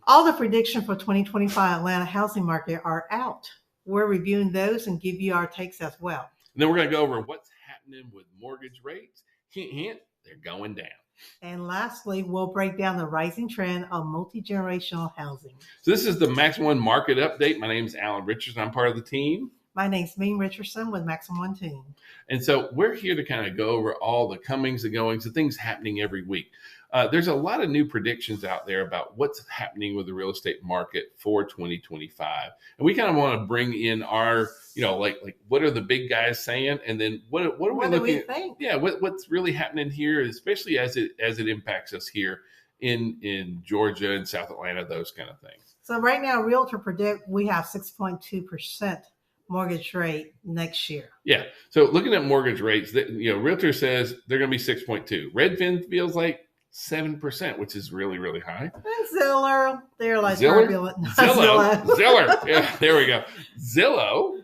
All the predictions for 2025 Atlanta housing market are out. We're reviewing those and give you our takes as well. And then we're going to go over what's happening with mortgage rates. Hint, hint, they're going down. And lastly, we'll break down the rising trend of multi-generational housing. So this is the Maximum One Market Update. My name is Alan Richardson. I'm part of the team. My name's Ming Richardson with Maximum One Team. And so we're here to kind of go over all the comings and goings, the things happening every week. There's a lot of new predictions out there about what's happening with the real estate market for 2025. And we kind of want to bring in our, like what are the big guys saying? And then what are we looking at? Think? Yeah, what's really happening here, especially as it impacts us here in Georgia and South Atlanta, those kind of things. So right now, Realtor predict we have 6.2% mortgage rate next year. Yeah. So looking at mortgage rates, Realtor says they're going to be 6.2. Redfin feels like 7%, which is really, really high. And Zillow, they're like turbulent. Zillow. Yeah, there we go. Zillow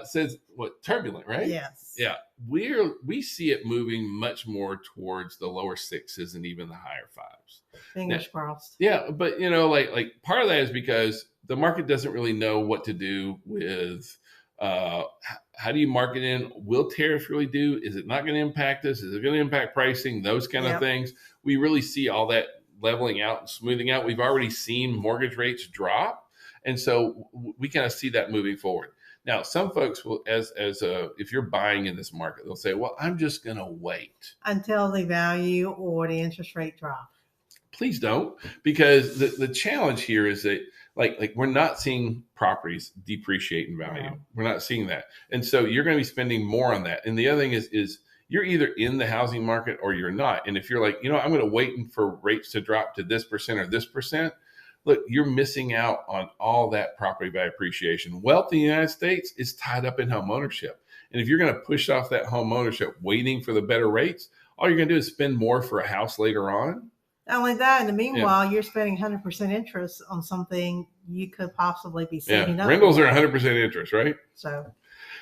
says what? Turbulent, right? Yes. Yeah. We see it moving much more towards the lower sixes and even the higher fives. Fingers crossed. Yeah, but like part of that is because the market doesn't really know what to do with how do you market in? Will tariffs really do? Is it not going to impact us? Is it going to impact pricing? Those kind of things. We really see all that leveling out and smoothing out. We've already seen mortgage rates drop. And so we kind of see that moving forward. Now, some folks will, if you're buying in this market, they'll say, well, I'm just going to wait until the value or the interest rate drop. Please don't, because the challenge here is that like we're not seeing properties depreciate in value. No. We're not seeing that. And so you're going to be spending more on that. And the other thing is you're either in the housing market or you're not. And if you're like, I'm going to wait for rates to drop to this percent or this percent, look, you're missing out on all that property value appreciation. Wealth in the United States is tied up in home ownership. And if you're going to push off that home ownership waiting for the better rates, all you're going to do is spend more for a house later on. Not only that, in the meanwhile, you're spending 100% interest on something you could possibly be saving up. Rentals are 100% interest, right? So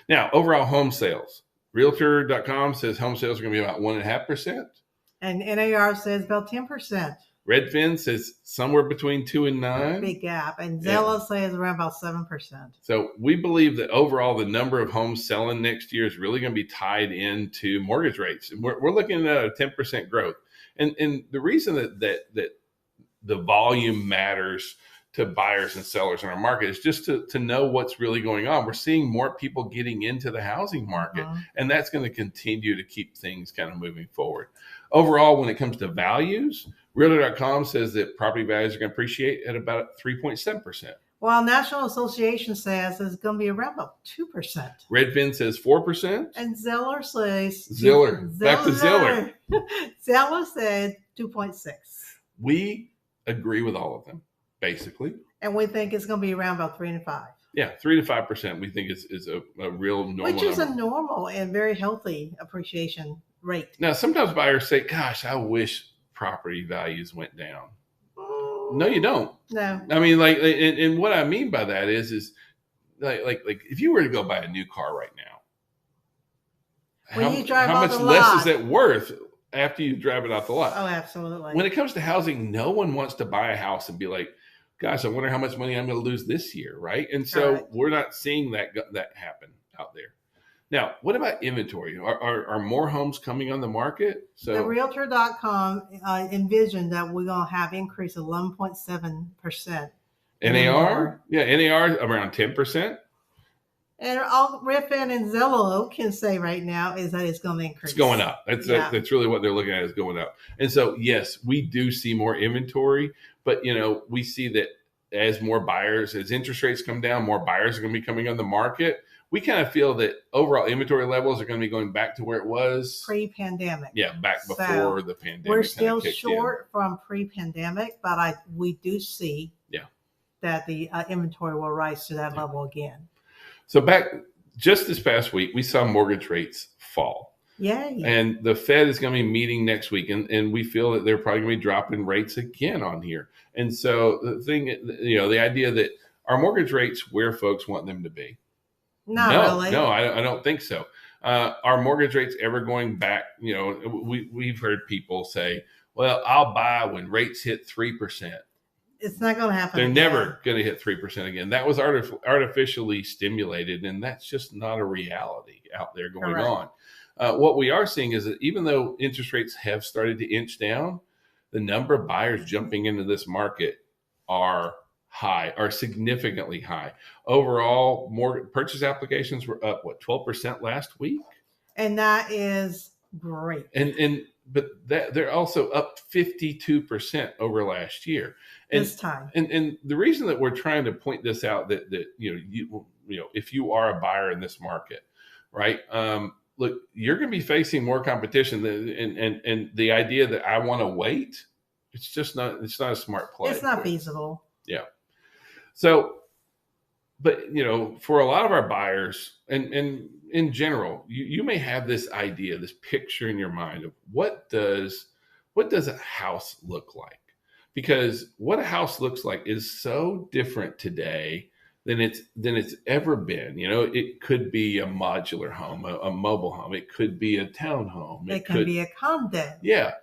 now, overall home sales. Realtor.com says home sales are going to be about 1.5%. And NAR says about 10%. Redfin says somewhere between 2 and 9. Big gap. And Zillow says around about 7%. So we believe that overall the number of homes selling next year is really going to be tied into mortgage rates. And we're looking at a 10% growth. And the reason that the volume matters to buyers and sellers in our market is just to know what's really going on. We're seeing more people getting into the housing market, and that's going to continue to keep things kind of moving forward. Overall, when it comes to values, Realtor.com says that property values are going to appreciate at about 3.7%. Well, National Association says it's going to be around about 2%. Redfin says 4%. And Zillow says... Back to Zillow. Zillow said 2.6. We agree with all of them, basically. And we think it's going to be around about 3 and 5. Yeah, 3 to 5% we think is a real normal Which is number. A normal and very healthy appreciation rate. Now, sometimes buyers say, gosh, I wish property values went down. No, you don't. No. I mean, and what I mean by that is like if you were to go buy a new car right now, how much less is it worth after you drive it out the lot? Oh, absolutely. When it comes to housing, no one wants to buy a house and be like, gosh, I wonder how much money I'm going to lose this year, right? And so we're not seeing that happen out there. Now, what about inventory? Are more homes coming on the market? So the Realtor.com envisioned that we're going to have increase of 11.7%. NAR? Yeah, NAR around 10%. And all Redfin and Zillow can say right now is that it's going to increase. It's going up. That's really what they're looking at, is going up. And so, yes, we do see more inventory, but we see that as more buyers, as interest rates come down, more buyers are going to be coming on the market. We kind of feel that overall inventory levels are going to be going back to where it was pre-pandemic. Yeah, back before the pandemic. We're still short from pre-pandemic, but we do see that the inventory will rise to that level again. So back just this past week, we saw mortgage rates fall. Yay. And the Fed is going to be meeting next week, and we feel that they're probably going to be dropping rates again on here. And so the thing, the idea that are mortgage rates where folks want them to be? No, really. No, I don't think so. Are mortgage rates ever going back? We've heard people say, well, I'll buy when rates hit 3%. It's not going to happen. They're again. never going to hit 3% again. That was artificially stimulated, and that's just not a reality out there going Correct. on. What we are seeing is that even though interest rates have started to inch down, the number of buyers jumping into this market are high, are significantly high. Overall, more purchase applications were up, 12% last week? And that is great. But they're also up 52% over last year. This time. And the reason that we're trying to point this out that you know if you are a buyer in this market, right? Look, you're going to be facing more competition and the idea that I want to wait, it's not a smart play. It's not feasible. Yeah. So, but for a lot of our buyers and in general, you may have this idea, this picture in your mind of what does a house look like? Because what a house looks like is so different today than it's ever been. It could be a modular home, a mobile home. It could be a townhome. It can be a condo. Yeah.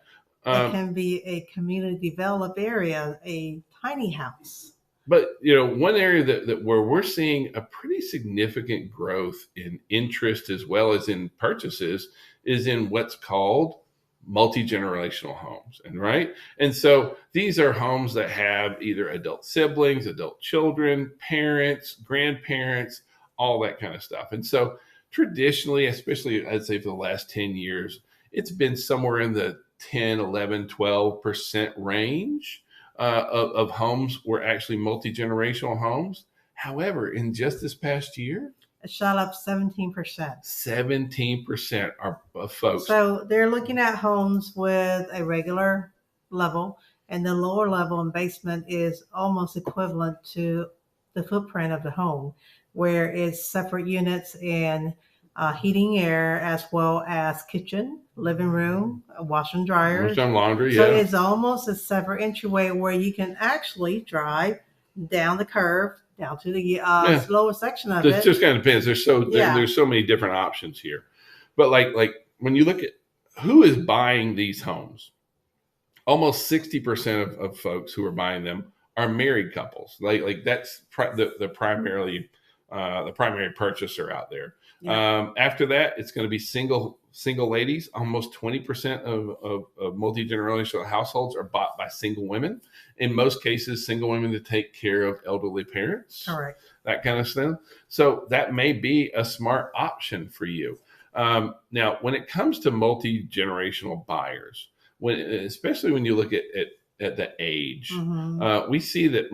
It can be a community developed area, a tiny house. But one area that where we're seeing a pretty significant growth in interest as well as in purchases is in what's called multi-generational homes. And so these are homes that have either adult siblings, adult children, parents, grandparents, all that kind of stuff. And so traditionally, especially I'd say for the last 10 years, it's been somewhere in the 10, 11, 12% range. Of homes were actually multi-generational homes. However, in just this past year, it shot up 17%. 17% are folks. So they're looking at homes with a regular level, and the lower level and basement is almost equivalent to the footprint of the home, where it's separate units and heating, air, as well as kitchen, living room, washer and dryer, laundry. So it's almost a separate entryway where you can actually drive down the curve down to the lower section of it. It just kind of depends. There's so many different options here, but like when you look at who is buying these homes, almost 60% of folks who are buying them are married couples. Like that's the primary purchaser out there. Yeah. After that, it's going to be single ladies. Almost 20% of multi-generational households are bought by single women. In most cases, single women to take care of elderly parents. Correct. That kind of stuff. So that may be a smart option for you. Now, when it comes to multi-generational buyers, especially when you look at the age, mm-hmm. We see that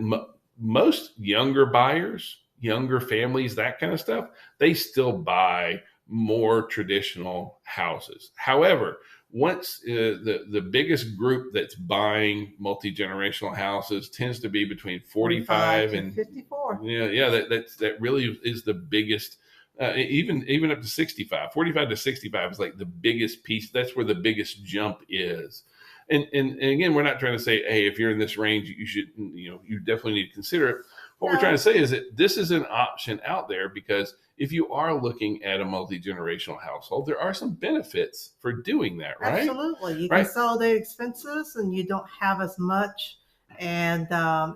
most younger buyers, younger families, that kind of stuff, they still buy more traditional houses. However, once the biggest group that's buying multi-generational houses tends to be between 45 and 54. Yeah, that really is the biggest. Even up to 65, 45 to 65 is like the biggest piece. That's where the biggest jump is. And again, we're not trying to say, hey, if you're in this range, you should, you definitely need to consider it. What we're trying to say is that this is an option out there, because if you are looking at a multi-generational household, there are some benefits for doing that, right? Absolutely. You consolidate expenses and you don't have as much, and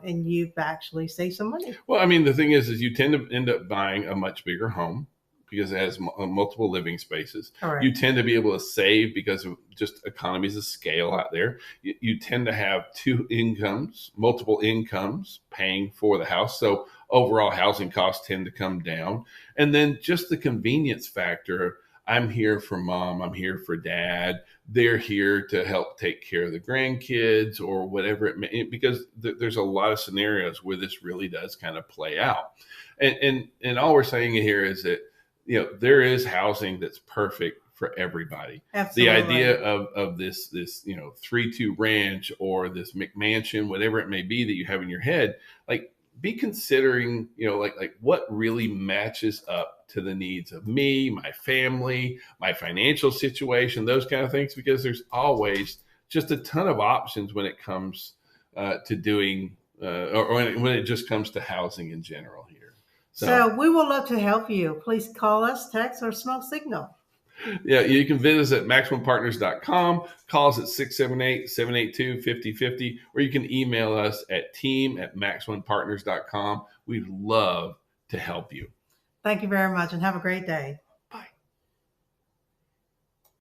you've actually saved some money. Well, I mean, the thing is you tend to end up buying a much bigger home because it has multiple living spaces. Correct. You tend to be able to save because of just economies of scale out there. You tend to have multiple incomes paying for the house. So overall housing costs tend to come down. And then just the convenience factor. I'm here for mom. I'm here for dad. They're here to help take care of the grandkids or whatever it may, because there's a lot of scenarios where this really does kind of play out. And all we're saying here is that, there is housing that's perfect for everybody. Absolutely. The idea of this 3-2 ranch or this McMansion, whatever it may be that you have in your head, like be considering, like what really matches up to the needs of me, my family, my financial situation, those kind of things, because there's always just a ton of options when it comes to doing or when it just comes to housing in general here. So we would love to help you. Please call us, text, or smoke signal. Yeah, you can visit us at MaximumPartners.com. Call us at 678-782-5050, or you can email us at team@MaximumPartners.com. We'd love to help you. Thank you very much and have a great day.